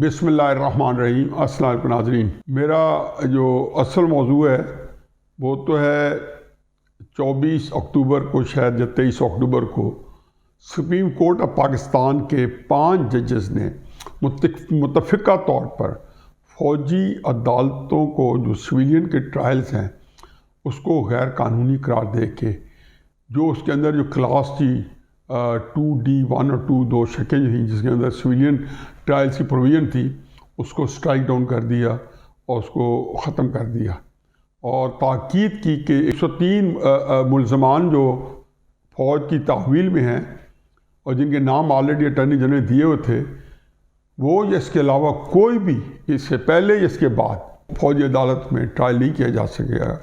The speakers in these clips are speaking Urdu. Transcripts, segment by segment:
بسم اللہ الرحمن الرحیم۔ السلام علیکم ناظرین، میرا جو اصل موضوع ہے وہ تو ہے 24 اکتوبر کو شاید یا 23 اکتوبر کو سپریم کورٹ آف پاکستان کے 5 ججز نے متفقہ طور پر فوجی عدالتوں کو جو سویلین کے ٹرائلز ہیں اس کو غیر قانونی قرار دے کے جو اس کے اندر جو کلاس تھی 2D1 اور 2 دو شکیں تھیں جس کے اندر سویلین ٹرائلز کی پروویژن تھی اس کو سٹرائک ڈاؤن کر دیا اور اس کو ختم کر دیا، اور تاکید کی کہ 103 ملزمان جو فوج کی تحویل میں ہیں اور جن کے نام آلریڈی اٹارنی جنرل نے دیے ہوئے تھے وہ یا اس کے علاوہ کوئی بھی اس سے پہلے یا اس کے بعد فوجی عدالت میں ٹرائل نہیں کیا جا سکے گا۔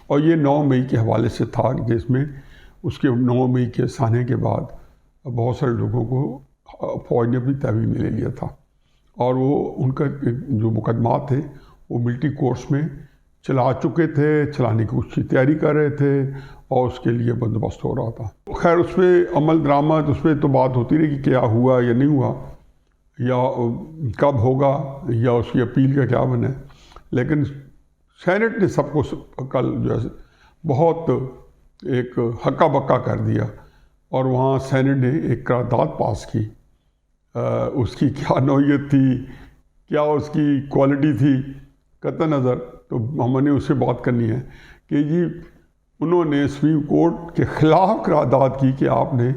اور یہ 9 مئی کے حوالے سے تھا جس میں اس کے 9 مئی کے سانے کے بعد بہت سارے لوگوں کو فوج نے اپنی تحویل میں لے لیا تھا، اور وہ ان کا جو مقدمات تھے وہ ملٹری کورٹس میں چلا چکے تھے، چلانے کی اس کی تیاری کر رہے تھے اور اس کے لیے بندوبست ہو رہا تھا۔ خیر اس پہ عمل درآمد اس پہ تو بات ہوتی رہی کہ کیا ہوا یا نہیں ہوا یا کب ہوگا یا اس کی اپیل کا کیا بنا، لیکن سینٹ نے سب کو کل جو ہے بہت ایک ہکا بکا کر دیا، اور وہاں سینٹ نے ایک قرارداد پاس کی۔ اس کی کیا نوعیت تھی، کیا اس کی کوالٹی تھی قطع نظر، تو ہم نے اس سے بات کرنی ہے کہ جی انہوں نے سپریم کورٹ کے خلاف قرارداد کی کہ آپ نے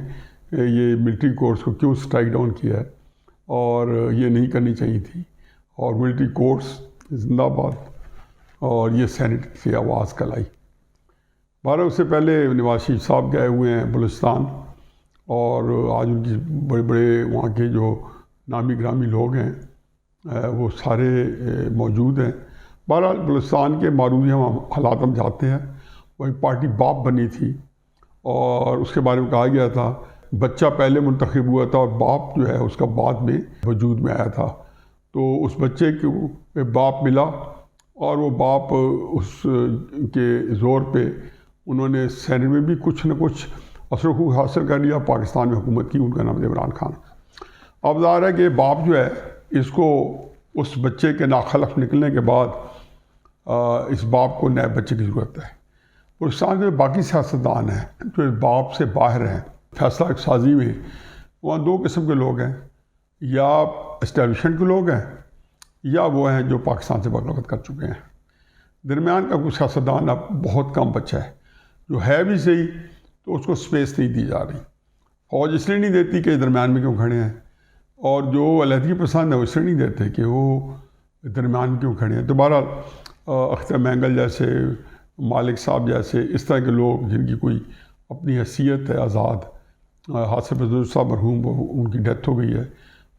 یہ ملٹری کورٹس کو کیوں سٹرائک ڈاؤن کیا ہے اور یہ نہیں کرنی چاہیے تھی، اور ملٹری کورٹس زندہ باد، اور یہ سینٹ کی آواز کل آئی۔ بارہ اس سے پہلے نواز شریف صاحب گئے ہوئے ہیں بلوچستان، اور آج ان کی بڑے بڑے وہاں کے جو نامی گرامی لوگ ہیں وہ سارے موجود ہیں۔ بہرحال بلوچستان کے معروضی ہم حالات ہم جاتے ہیں، وہ ایک پارٹی باپ بنی تھی اور اس کے بارے میں کہا گیا تھا بچہ پہلے منتخب ہوا تھا اور باپ جو ہے اس کا بعد میں وجود میں آیا تھا، تو اس بچے کو باپ ملا اور وہ باپ اس کے زور پہ انہوں نے سینٹ میں بھی کچھ نہ کچھ اثر و رسوخ حاصل کر لیا، پاکستان میں حکومت کی، ان کا نام عمران خان۔ اب ظاہر ہے کہ باپ جو ہے اس کو اس بچے کے ناخلف نکلنے کے بعد اس باپ کو نئے بچے کی ضرورت ہے۔ پاکستان میں باقی سیاستدان ہیں جو اس باپ سے باہر ہیں فیصلہ سازی میں، وہاں 2 قسم کے لوگ ہیں، یا اسٹیبلشمنٹ کے لوگ ہیں یا وہ ہیں جو پاکستان سے بغاوت کر چکے ہیں۔ درمیان کا کوئی سیاستدان اب بہت کم بچہ ہے، جو ہے بھی صحیح تو اس کو سپیس نہیں دی جا رہی۔ فوج اس لیے نہیں دیتی کہ درمیان میں کیوں کھڑے ہیں، اور جو علیحدگی پسند ہے وہ اس لیے نہیں دیتے کہ وہ درمیان میں کیوں کھڑے ہیں۔ تو بہرحال اختر مینگل جیسے، مالک صاحب جیسے، اس طرح کے لوگ جن کی کوئی اپنی حیثیت ہے آزاد، حاصل بزرگ صاحب مرحوم ان کی ڈیتھ ہو گئی ہے،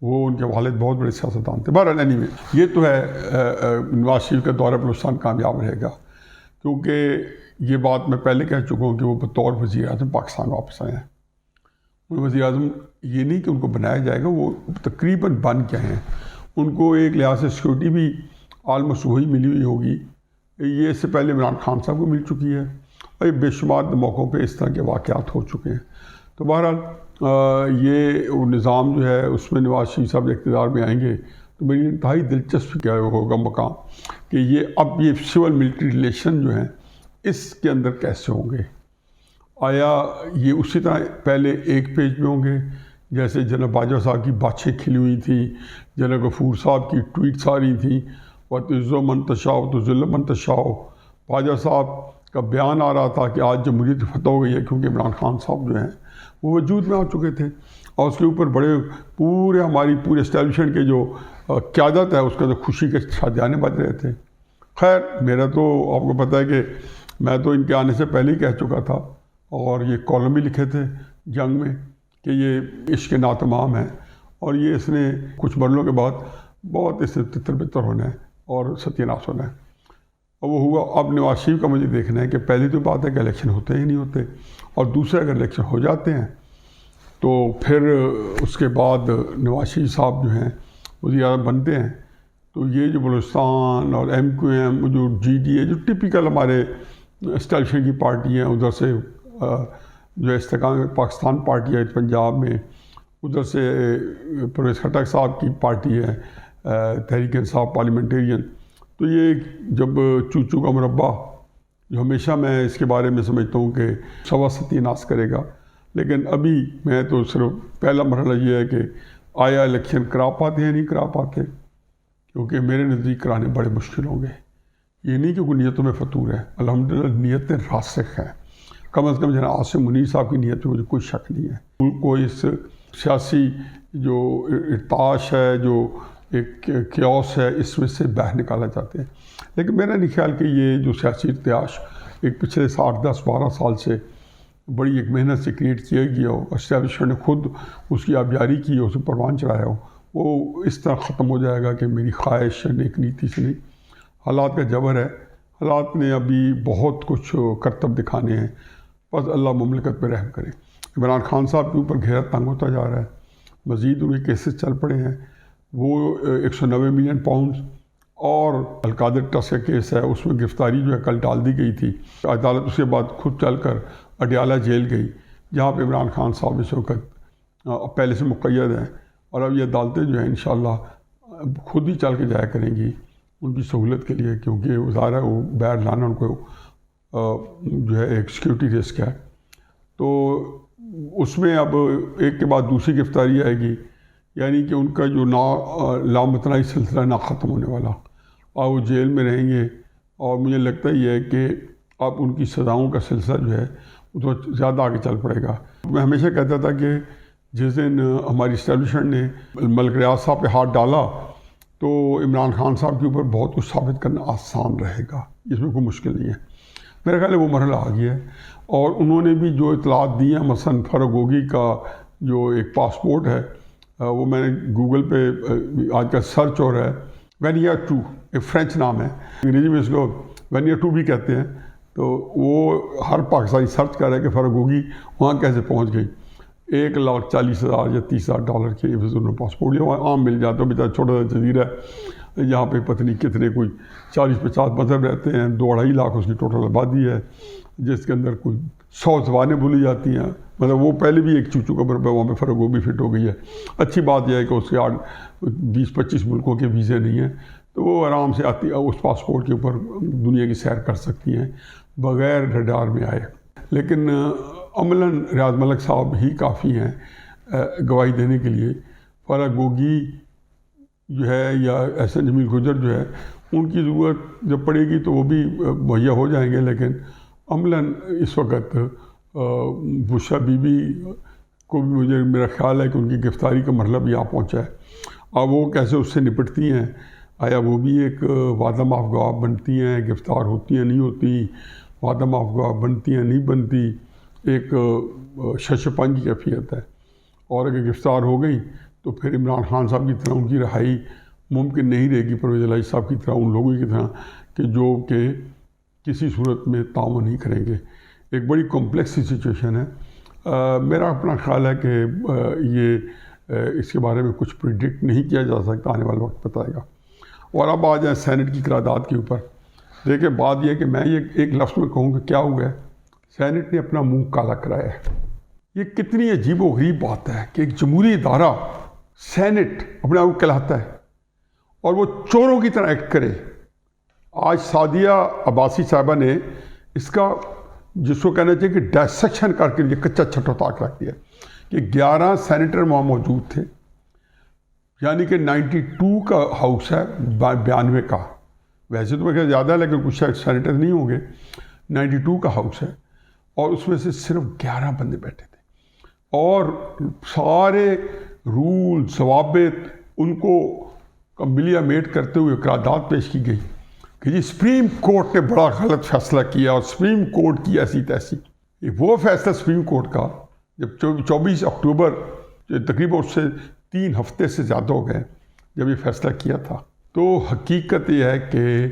وہ ان کے والد بہت بڑے سیاستدان تھے۔ بہرحال anyway یہ تو ہے نواز شریف کا دورہ بلوچستان کامیاب رہے گا، کیونکہ یہ بات میں پہلے کہہ چکا ہوں کہ وہ بطور وزیر اعظم پاکستان واپس آئے ہیں۔ وزیر اعظم یہ نہیں کہ ان کو بنایا جائے گا، وہ تقریباً بن کے ہیں، ان کو ایک لحاظ سے سیکورٹی بھی آلموسٹ وہی ملی ہوئی ہوگی، یہ اس سے پہلے عمران خان صاحب کو مل چکی ہے، اور یہ بے شمار موقعوں پہ اس طرح کے واقعات ہو چکے ہیں۔ تو بہرحال یہ نظام جو ہے اس میں نواز شریف صاحب اقتدار میں آئیں گے تو میری انتہائی دلچسپ کیا ہوگا مقام کہ یہ سول ملٹری ریلیشن جو ہیں اس کے اندر کیسے ہوں گے۔ آیا یہ اسی طرح پہلے ایک پیج میں ہوں گے جیسے جنرل باجوہ صاحب کی باتیں کھلی ہوئی تھیں، جنرل غفور صاحب کی ٹویٹس آ رہی تھیں، وَتُعِزُّ مَن تَشَاءُ وَتُذِلُّ مَن تَشَاءُ، باجوہ صاحب کا بیان آ رہا تھا کہ آج جمہوریت کی فتح ہو گئی ہے کیونکہ عمران خان صاحب جو ہیں وہ وجود میں آ چکے تھے، اور اس کے اوپر بڑے ہماری پورے اسٹیبلشمنٹ کے جو قیادت ہے اس کے اندر خوشی کے شادیانے بج رہے تھے۔ خیر میرا تو آپ کو پتہ ہے کہ میں تو ان کے آنے سے پہلے ہی کہہ چکا تھا، اور یہ کالم بھی لکھے تھے جنگ میں کہ یہ عشق ناتمام ہے، اور یہ اس نے کچھ مرلوں کے بعد بہت اس سے تتر بتر ہونا ہے اور ستیہ ناش ہونا ہے، اور وہ ہوا۔ اب نواز شریف کا مجھے دیکھنا ہے کہ پہلی تو بات ہے کہ الیکشن ہوتے ہی نہیں ہوتے، اور دوسرے اگر الیکشن ہو جاتے ہیں تو پھر اس کے بعد نواز شریف صاحب جو ہیں وزیر اعظم بنتے ہیں، تو یہ جو بلوچستان اور MQM جو GDA جو ٹپیکل ہمارے اسٹیبلشمنٹ کی پارٹی ہیں، ادھر سے جو استحکام پاکستان پارٹی ہے پنجاب میں، ادھر سے پرویز خٹک صاحب کی پارٹی ہے تحریک انصاف پارلیمنٹیرین. تو یہ جب چوچو کا مربع جو ہمیشہ میں اس کے بارے میں سمجھتا ہوں کہ سوا ستی ناس کرے گا، لیکن ابھی میں تو صرف پہلا مرحلہ یہ ہے کہ آیا الیکشن کرا پاتے ہیں نہیں کرا پاتے، کیونکہ میرے نزدیک کرانے بڑے مشکل ہوں گے. یہ نہیں کہ کوئی نیتوں میں فطور ہے، الحمدللہ نیتیں راسخ ہیں. کم از کم جناب عاصم منیر صاحب کی نیت میں مجھے کوئی شک نہیں ہے. ملک کو اس سیاسی جو ارتعاش ہے، جو ایک کیوس ہے، اس میں سے باہر نکالا چاہتے ہیں. لیکن میرا نہیں خیال کہ یہ جو سیاسی ارتعاش ایک پچھلے 8 10 12 سال سے بڑی ایک محنت سے کریٹ کیا گیا ہو، اسٹیبلشمنٹ نے خود اس کی آبیاری کی ہو، اسے پروان چڑھایا ہو، وہ اس طرح ختم ہو جائے گا کہ میری خواہش نیک نیتی سے نہیں. حالات کا جبر ہے، حالات نے ابھی بہت کچھ کرتب دکھانے ہیں، بس اللہ مملکت پہ رحم کرے. عمران خان صاحب کے اوپر گھیرا تنگ ہوتا جا رہا ہے، مزید ان کے کیسز چل پڑے ہیں. وہ 190 ملین پاؤنڈ اور القادر ٹرسٹ کا کیس ہے، اس میں گرفتاری جو ہے کل ڈال دی گئی تھی. عدالت اس کے بعد خود چل کر اڈیالہ جیل گئی، جہاں پہ عمران خان صاحب اس وقت پہلے سے مقید ہیں، اور اب یہ عدالتیں جو ہیں انشاءاللہ خود ہی چل کے جایا کریں گی ان کی سہولت کے لیے، کیونکہ ظاہر ہے وہ باہر لانا ان کو جو ہے ایک سیکیورٹی رسک ہے. تو اس میں اب ایک کے بعد دوسری گرفتاری آئے گی، یعنی کہ ان کا جو لامتناہی سلسلہ نہ ختم ہونے والا، اور وہ جیل میں رہیں گے. اور مجھے لگتا ہی ہے کہ اب ان کی سزاؤں کا سلسلہ جو ہے وہ تو زیادہ آگے چل پڑے گا. میں ہمیشہ کہتا تھا کہ جس دن ہماری اسٹیبلشمنٹ نے ملک ریاض صاحب پہ ہاتھ ڈالا تو عمران خان صاحب کے اوپر بہت کچھ ثابت کرنا آسان رہے گا، اس میں کوئی مشکل نہیں ہے. میرا خیال ہے وہ مرحلہ آ گیا ہے، اور انہوں نے بھی جو اطلاعات دی ہیں، مثلا فرغوگی کا جو ایک پاسپورٹ ہے، وہ میں نے گوگل پہ آج کا سرچ ہو رہا ہے، وینیا 2، ایک فرینچ نام ہے، انگریزی میں اس کو وینیا 2 بھی کہتے ہیں. تو وہ ہر پاکستانی سرچ کر رہا ہے کہ فرغوگی وہاں کیسے پہنچ گئی. $1,40,000 یا $30,000 کے انہوں پاسپورٹ لیا، وہاں عام مل جاتا ہے. بیچارہ چھوٹا سا جزیرہ ہے، یہاں پہ پتہ نہیں کتنے کوئی 40-50 مذہب رہتے ہیں، 2-2.5 لاکھ اس کی ٹوٹل آبادی ہے، جس کے اندر کوئی 100 زبانیں بولی جاتی ہیں. مطلب وہ پہلے بھی ایک چوچو کا مربع وہاں پہ فرغوگی فٹ ہو گئی ہے. اچھی بات یہ ہے کہ اس کے 20-25 ملکوں کے ویزے نہیں ہیں، تو وہ آرام سے آتی اس پاسپورٹ کے اوپر دنیا کی سیر کر سکتی ہیں بغیر ریڈار میں آئے. لیکن عملاً ریاض ملک صاحب ہی کافی ہیں گواہی دینے کے لیے. فرغوگی جو ہے یا احسن جمیل گجر جو ہے، ان کی ضرورت جب پڑے گی تو وہ بھی مہیا ہو جائیں گے. لیکن عملاً اس وقت بشرا بی بی کو بھی میرا خیال ہے کہ ان کی گرفتاری کا مرحلہ بھی آ پہنچا ہے. اور وہ کیسے اس سے نپٹتی ہیں، آیا وہ بھی ایک وعدہ معاف گواہ بنتی ہیں، گرفتار ہوتی ہیں نہیں ہوتی، وعدہ معاف گواہ بنتی ہیں نہیں بنتی، ایک ششپن کی کیفیت ہے. اور اگر گرفتار ہو گئی تو پھر عمران خان صاحب کی طرح ان کی رہائی ممکن نہیں رہے گی، پرویز الہی صاحب کی طرح، ان لوگوں کی طرح کہ جو کہ کسی صورت میں تعاون نہیں کریں گے. ایک بڑی کمپلیکس سی سچویشن ہے. میرا اپنا خیال ہے کہ یہ اس کے بارے میں کچھ پریڈکٹ نہیں کیا جا سکتا، آنے والا وقت بتائے گا. اور اب آ جائیں سینٹ کی قرارداد کے اوپر. دیکھیں بات یہ ہے کہ میں یہ ایک لفظ میں کہوں کہ کیا ہوا ہے، سینٹ نے اپنا منہ کالا کرایا ہے. یہ کتنی عجیب و غریب بات ہے کہ ایک جمہوری ادارہ سینٹ اپنے آپ کو کہلاتا ہے اور وہ چوروں کی طرح ایکٹ کرے. آج سعدیہ عباسی صاحبہ نے اس کا جس کو کہنا چاہیے کہ ڈائسیکشن کر کے یہ کچا چھٹا تاک رکھ دیا کہ 11 سینیٹر وہاں موجود تھے، یعنی کہ 92 کا ہاؤس ہے 92 کا. ویسے تو میں زیادہ ہے لیکن کچھ سینیٹر نہیں ہوں گے. 92 کا ہاؤس ہے اور اس میں سے صرف 11 بندے بیٹھے تھے، اور سارے رول ضوابط ان کو ملیا میٹ کرتے ہوئے قرارداد پیش کی گئی کہ جی سپریم کورٹ نے بڑا غلط فیصلہ کیا اور سپریم کورٹ کی ایسی تیسی. وہ فیصلہ سپریم کورٹ کا جب 24 اکتوبر تقریباً اس سے 3 ہفتے سے زیادہ ہو گئے جب یہ فیصلہ کیا تھا، تو حقیقت یہ ہے کہ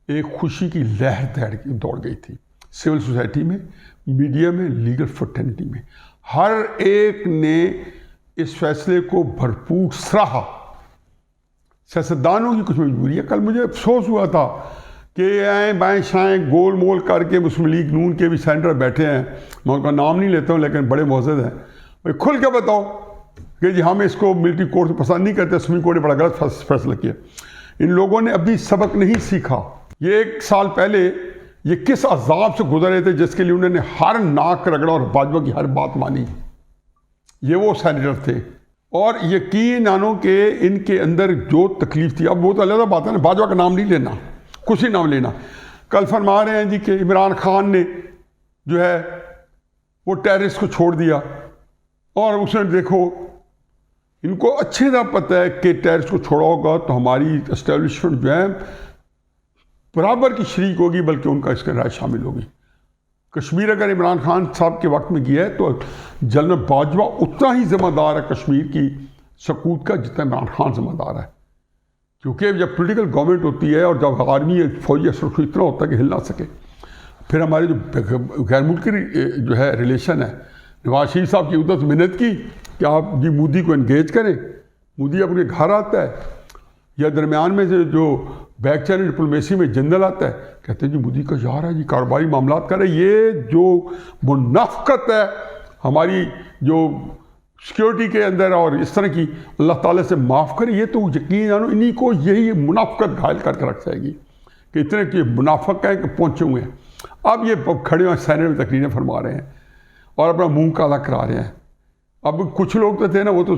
ایک خوشی کی لہر دوڑ گئی تھی سول سوسائٹی میں، میڈیا میں، لیگل فرٹرنیٹی میں. ہر ایک نے اس فیصلے کو بھرپور سراہا. سیاستدانوں کی کچھ مجبوری ہے. کل مجھے افسوس ہوا تھا کہ آئیں بائیں شائیں گول مول کر کے مسلم لیگ نون کے بھی سینٹر بیٹھے ہیں، میں ان کا نام نہیں لیتا ہوں لیکن بڑے معزز ہیں. بھائی کھل کے بتاؤ کہ جی ہم اس کو ملٹری کورٹ سے پسند نہیں کرتے، سپریم کورٹ نے بڑا غلط فیصلہ کیا۔ ان لوگوں نے ابھی سبق نہیں سیکھا۔ یہ 1 سال پہلے یہ کس عذاب سے گزر رہے تھے جس کے لیے انہوں نے ہر ناک رگڑا اور باجوہ کی ہر بات مانی۔ یہ وہ سینیٹر تھے، اور یقین جانو کہ ان کے اندر جو تکلیف تھی، اب وہ تو علیحدہ بات ہے نا، باجوہ کا نام نہیں لینا، کچھ ہی نام لینا۔ کل فرما رہے ہیں جی کہ عمران خان نے جو ہے وہ ٹیررسٹ کو چھوڑ دیا، اور اس نے دیکھو ان کو اچھی طرح پتہ ہے کہ ٹیررسٹ کو چھوڑا ہوگا تو ہماری اسٹیبلشمنٹ جو ہے برابر کی شریک ہوگی، بلکہ ان کا اس کے رائے شامل ہوگی۔ کشمیر اگر عمران خان صاحب کے وقت میں گیا ہے تو جنرل باجوہ اتنا ہی ذمہ دار ہے کشمیر کی سقوط کا جتنا عمران خان ذمہ دار ہے، کیونکہ جب پولیٹیکل گورنمنٹ ہوتی ہے اور جب آرمی فوجی اثر اتنا ہوتا ہے کہ ہل نہ سکے، پھر ہمارے جو غیر ملکی جو ہے ریلیشن ہے، نواز شریف صاحب کی ادھر محنت کی کہ آپ جی مودی کو انگیج کریں، مودی اپنے گھر آتا ہے، یا درمیان میں سے جو بیک چینل ڈپلومیسی میں جنرل آتا ہے، کہتے ہیں جی مودی کا یار ہے جی، کاروباری معاملات کر رہے۔ یہ جو منافقت ہے ہماری جو سیکیورٹی کے اندر اور اس طرح کی، اللہ تعالیٰ سے معاف کرے، یہ تو یقین جانو انہی کو یہی منافقت گھائل کر کے رکھ جائے گی کہ اتنے کہ منافق ہیں کہ پہنچے ہوئے ہیں۔ اب یہ کھڑے ہوئے سینٹ میں تقریریں فرما رہے ہیں اور اپنا منہ کالا کرا رہے ہیں۔ اب کچھ لوگ تو تھے نا، وہ تو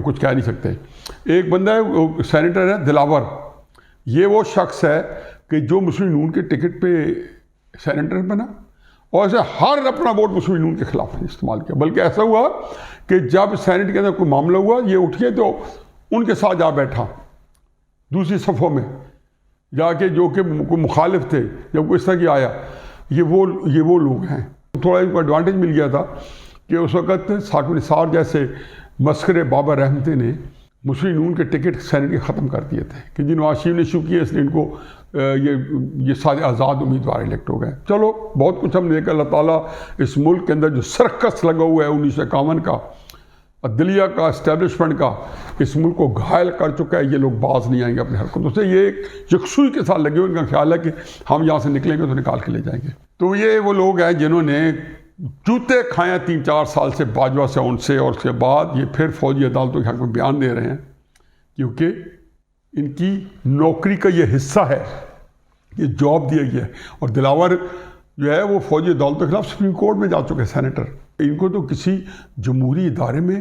کچھ کہہ نہیں سکتے۔ ایک بندہ ہے سینیٹر ہے دلاور، یہ وہ شخص ہے کہ جو مسلم نون کے ٹکٹ پہ سینیٹر بنا، اور اسے ہر اپنا ووٹ مسلم نون کے خلاف استعمال کیا۔ بلکہ ایسا ہوا کہ جب سینٹ کے اندر کوئی معاملہ ہوا، یہ اٹھ گئے تو ان کے ساتھ جا بیٹھا دوسری صفوں میں جا کے، جو کہ کوئی مخالف تھے، جب کوئی اس طرح کی آیا، یہ وہ لوگ ہیں۔ تھوڑا ان کو ایڈوانٹیج مل گیا تھا کہ اس وقت ثاقب نثار جیسے مسخرے بابر رحمتی نے مسلم نون کے ٹکٹ سینٹ کے ختم کر دیے تھے کہ جی نواز شریف نے ایشو کیا، اس لیے ان کو یہ سارے آزاد امیدوار الیکٹ ہو گئے۔ چلو بہت کچھ ہم نے دیکھا۔ اللہ تعالیٰ اس ملک کے اندر جو سرکس لگا ہوا ہے 1951 کا، عدلیہ کا، اسٹیبلشمنٹ کا، اس ملک کو گھائل کر چکا ہے۔ یہ لوگ باز نہیں آئیں گے اپنی حرکتوں سے، یہ ایک یکسوئی کے ساتھ لگے ہوئے، ان کا خیال ہے کہ ہم یہاں سے نکلیں گے تو نکال کے لے جائیں گے۔ تو یہ وہ لوگ ہیں جنہوں نے جوتے کھائے 3-4 سال سے باجوہ سے، ان سے، اور اس کے بعد یہ پھر فوجی عدالتوں کے حق میں بیان دے رہے ہیں، کیونکہ ان کی نوکری کا یہ حصہ ہے، یہ جاب دیا گیا ہے۔ اور دلاور جو ہے وہ فوجی عدالتوں کے خلاف سپریم کورٹ میں جا چکے سینیٹر۔ ان کو تو کسی جمہوری ادارے میں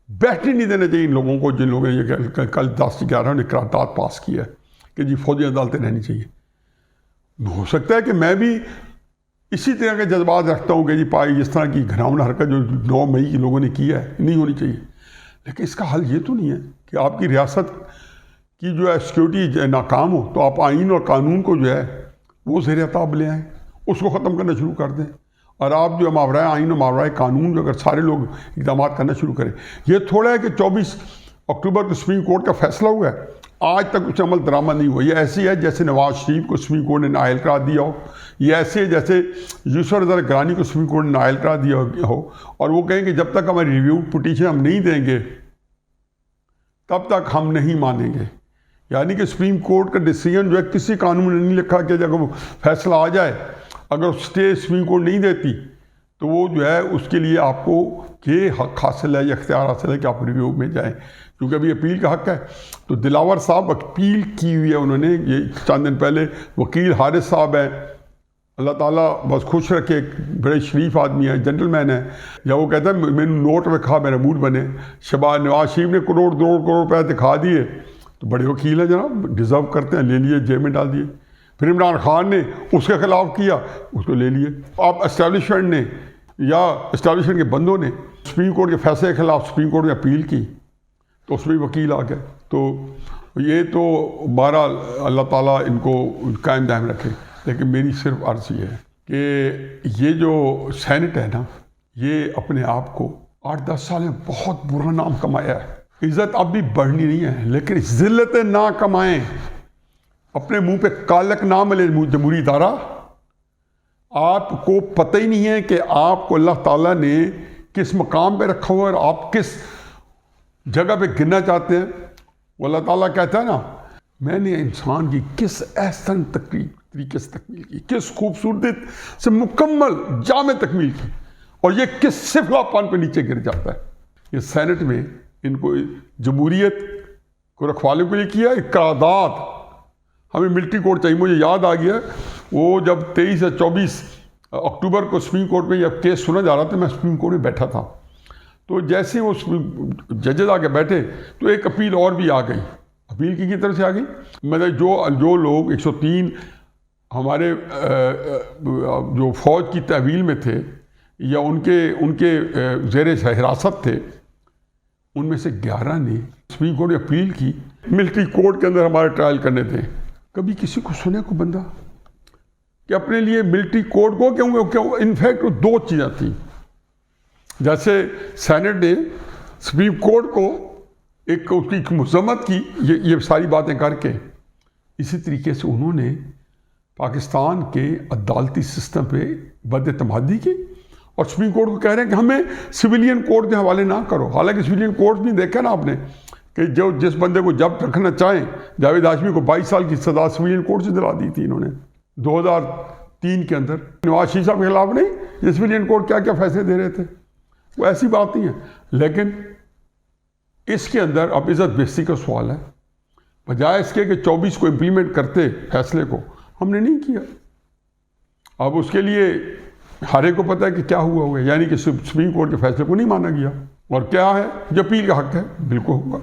بیٹھنے نہیں دینا چاہیے ان لوگوں کو، جن لوگوں نے یہ کل 10-11 نے قرارداد پاس کی ہے کہ جی فوجی عدالتیں رہنی چاہیے۔ ہو سکتا ہے کہ میں بھی اسی طرح کے جذبات رکھتا ہوں کہ جی پائی اس طرح کی گھناؤنا حرکت جو 9 مئی کی لوگوں نے کی ہے نہیں ہونی چاہیے، لیکن اس کا حل یہ تو نہیں ہے کہ آپ کی ریاست کی جو ہے سیکیورٹی ناکام ہو تو آپ آئین اور قانون کو جو ہے وہ زیر اعتاب لے آئیں، اس کو ختم کرنا شروع کر دیں، اور آپ جو ماورائے آئین اور ماورائے قانون جو اگر سارے لوگ اقدامات کرنا شروع کریں۔ یہ تھوڑا ہے کہ 24 اکتوبر کو سپریم کورٹ کا فیصلہ ہوا ہے، آج تک اس عمل درآمد نہیں ہوا۔ یہ ایسی ہے جیسے نواز شریف کو سپریم کورٹ نے نااہل قرار دیا ہو، یہ ایسے جیسے یوسف رضا گیلانی کو سپریم کورٹ نے نااہل قرار دیا ہو، اور وہ کہیں کہ جب تک ہماری ریویو پٹیشن ہم نہیں دیں گے تب تک ہم نہیں مانیں گے۔ یعنی کہ سپریم کورٹ کا ڈیسیژن جو ہے کسی قانون نے نہیں لکھا کہ جب وہ فیصلہ آ جائے اگر اسٹے سپریم کورٹ نہیں دیتی تو وہ جو ہے اس کے لیے آپ کو یہ حق حاصل ہے یا اختیار حاصل ہے کہ آپ ریویو میں جائیں، کیونکہ ابھی اپیل کا حق ہے۔ تو دلاور صاحب اپیل کی ہوئی ہے انہوں نے، یہ چند دن پہلے وکیل حارث صاحب ہیں، اللہ تعالیٰ بس خوش رکھے، بڑے شریف آدمی ہیں، جنٹل مین ہیں، یا وہ کہتا ہے میں نے نوٹ رکھا میرا موڈ بنے۔ شہباز نواز شریف نے کروڑ روپے دکھا دیے تو بڑے وکیل ہیں جناب، ڈیزرو کرتے ہیں، لے لیے، جیب میں ڈال دیے۔ پھر عمران خان نے اس کے خلاف کیا، اس کو لے لیے۔ اب اسٹیبلشمنٹ نے یا اسٹیبلشمنٹ کے بندوں نے سپریم کورٹ کے فیصلے کے خلاف سپریم کورٹ میں اپیل کی تو اس میں وکیل آ گئے۔ تو یہ تو بہرحال اللہ تعالیٰ ان کو قائم دائم رکھے، لیکن میری صرف عرض یہ ہے کہ یہ جو سینٹ ہے نا، یہ اپنے آپ کو 8-10 سال میں بہت برا نام کمایا ہے۔ عزت اب بھی بڑھنی نہیں ہے، لیکن ذلتیں نہ کمائیں، اپنے منہ پہ کالک نہ ملے جمہوری ادارہ۔ آپ کو پتہ ہی نہیں ہے کہ آپ کو اللہ تعالیٰ نے کس مقام پہ رکھا ہوا ہے اور آپ کس جگہ پہ گرنا چاہتے ہیں۔ وہ اللہ تعالیٰ کہتا ہے نا، میں نے انسان کی کس احسن طریقے سے تکمیل کی، کس خوبصورتی سے مکمل جامع تکمیل کی، اور یہ کس سفلا پان پہ نیچے گر جاتا ہے۔ یہ سینٹ میں ان کو جمہوریت کو رکھوانے کے لیے کیا. ایک قرارداد, ہمیں ملٹری کوڈ چاہیے. مجھے یاد آ گیا وہ جب 23 یا 24 اکتوبر کو سپریم کورٹ میں جب کیس سنا جا رہا تھا, میں سپریم کورٹ میں بیٹھا تھا, تو جیسے وہ ججز آ کے بیٹھے تو ایک اپیل اور بھی آ گئی. اپیل کی طرف سے آ گئی, مطلب جو لوگ 103 ہمارے جو فوج کی تحویل میں تھے یا ان کے زیر حراست تھے, ان میں سے 11 نے سپریم کورٹ میں اپیل کی ملٹری کوڈ کے اندر ہمارے ٹرائل کرنے تھے. کبھی کسی کو سنے کو بندہ کہ اپنے لیے ملٹری کوڈ کو کیوں انفیکٹ وہ 2 چیزیں تھیں. جیسے سینٹ نے سپریم کورٹ کو ایک اس کی مذمت کی یہ ساری باتیں کر کے, اسی طریقے سے انہوں نے پاکستان کے عدالتی سسٹم پہ بد اعتمادی کی اور سپریم کورٹ کو کہہ رہے ہیں کہ ہمیں سویلین کورٹ کے حوالے نہ کرو. حالانکہ سویلین کورٹ بھی دیکھا نا آپ نے کہ جس بندے کو جب رکھنا چاہیں, جاوید ہاشمی کو 22 سال کی سزا سویلین کورٹ سے دلا دی تھی انہوں نے 2003 کے اندر. نواز شریف صاحب کے خلاف نہیں, یہ سویلین کورٹ کیا کیا فیصلے دے رہے تھے, وہ ایسی بات نہیں ہے. لیکن اس کے اندر اب عزت بیزتی کا سوال ہے. بجائے اس کے کہ 24 کو امپلیمنٹ کرتے فیصلے کو, ہم نے نہیں کیا. اب اس کے لیے ہر ایک کو پتہ ہے کہ کیا ہوا ہے, یعنی کہ سپریم کورٹ کے فیصلے کو نہیں مانا گیا. اور کیا ہے, جو اپیل کا حق ہے بالکل ہوگا.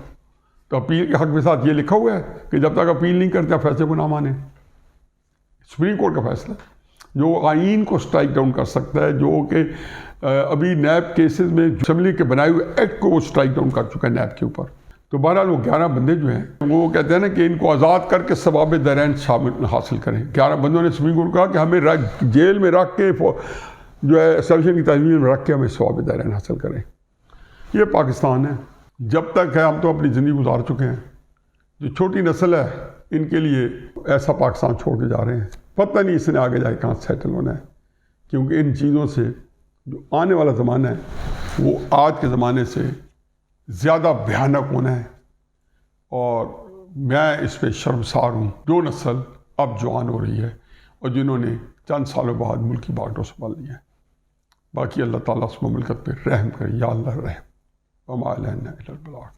تو اپیل کے حق کے ساتھ یہ لکھا ہوا ہے کہ جب تک اپیل نہیں کرتے فیصلے کو نہ مانیں. سپریم کورٹ کا فیصلہ جو آئین کو سٹرائک ڈاؤن کر سکتا ہے, جو کہ ابھی نیب کیسز میں اسمبلی کے بنائے ہوئے ایکٹ کو وہ سٹرائک ڈاؤن کر چکا ہے نیب کے اوپر. تو بہرحال وہ 11 بندے جو ہیں وہ کہتے ہیں نا کہ ان کو آزاد کر کے ثواب درین شامل حاصل کریں. 11 بندوں نے سپریم کورٹ کہا کہ ہمیں جیل میں رکھ کے جو ہے اسٹیبلشمنٹ کی تجویز میں رکھ کے ہمیں ثواب درین حاصل کریں. یہ پاکستان ہے. جب تک ہے ہم تو اپنی زندگی گزار چکے ہیں. جو چھوٹی نسل ہے ان کے لیے ایسا پاکستان چھوڑ کے جا رہے ہیں, پتہ نہیں اس نے آگے جا کے کہاں سیٹل ہونا ہے. کیونکہ ان چیزوں سے جو آنے والا زمانہ ہے وہ آج کے زمانے سے زیادہ بھیانک ہونا ہے. اور میں اس پہ شرمسار ہوں جو نسل اب جوان ہو رہی ہے اور جنہوں نے چند سالوں بعد ملک کی باغڈور سنبھال لی ہے. باقی اللہ تعالیٰ اس مملکت پہ رحم کرے. یا اللہ رحم وما علینا الا البلاغ.